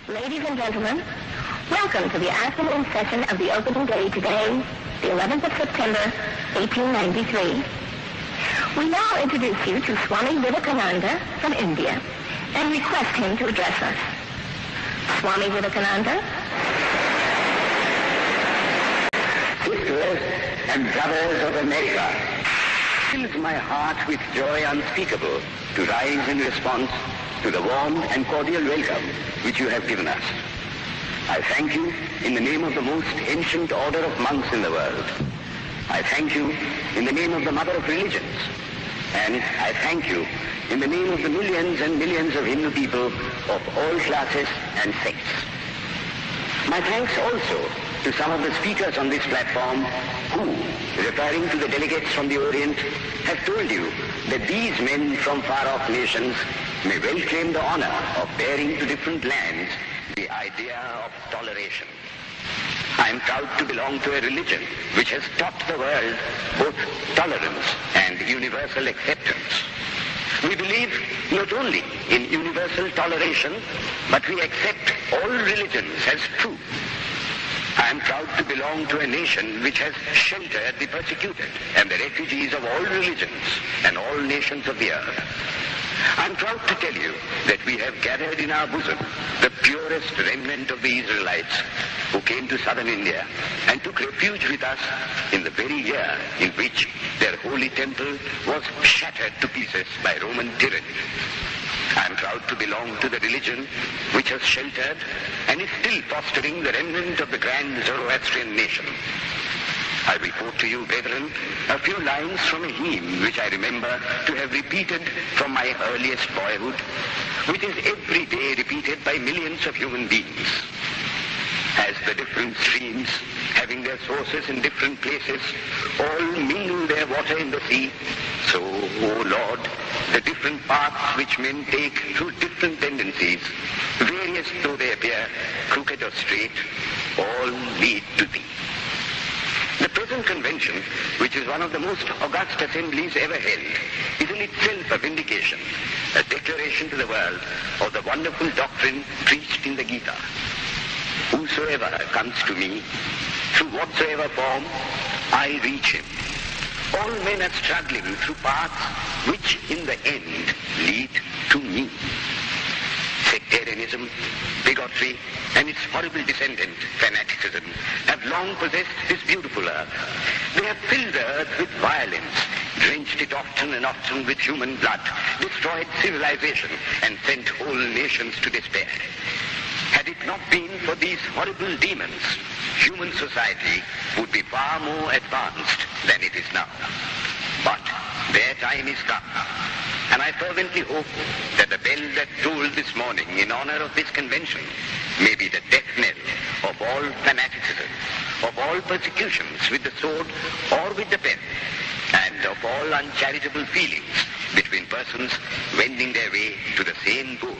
Ladies and gentlemen, welcome to the afternoon session of the opening day today, the 11th of September, 1893. We now introduce you to Swami Vivekananda from India and request him to address us. Swami Vivekananda. Sisters and brothers of America, it fills my heart with joy unspeakable to rise in response to the warm and cordial welcome which you have given us. I thank you in the name of the most ancient order of monks in the world. I thank you in the name of the mother of religions. And I thank you in the name of the millions and millions of Hindu people of all classes and sects. My thanks also to some of the speakers on this platform who, referring to the delegates from the Orient, have told you that these men from far-off nations may well claim the honor of bearing to different lands the idea of toleration. I am proud to belong to a religion which has taught the world both tolerance and universal acceptance. We believe not only in universal toleration, but we accept all religions as true. I am proud to belong to a nation which has sheltered the persecuted and the refugees of all religions and all nations of the earth. I am proud to tell you that we have gathered in our bosom the purest remnant of the Israelites who came to southern India and took refuge with us in the very year in which their holy temple was shattered to pieces by Roman tyranny. I am proud to belong to the religion which has sheltered and is still fostering the remnant of the grand Zoroastrian nation. I report to you, brethren, a few lines from a hymn which I remember to have repeated from my earliest boyhood, which is every day repeated by millions of human beings. As the different streams, having their sources in different places, all mingle their water in the sea, so, O Lord, the different paths which men take through different tendencies, various though they appear, crooked or straight, all lead to Thee. The present convention, which is one of the most august assemblies ever held, is in itself a vindication, a declaration to the world of the wonderful doctrine preached in the Gita. Whosoever comes to me, through whatsoever form, I reach him. All men are struggling through paths which in the end lead to me. Sectarianism, bigotry, and its horrible descendant, fanaticism, have long possessed this beautiful earth. They have filled the earth with violence, drenched it often and often with human blood, destroyed civilization, and sent whole nations to despair. Had it not been for these horrible demons, human society would be far more advanced than it is now. But their time is come, and I fervently hope that the bell that tolled this morning in honor of this convention may be the death knell of all fanaticism, of all persecutions with the sword or with the pen, and of all uncharitable feelings between persons wending their way to the same goal.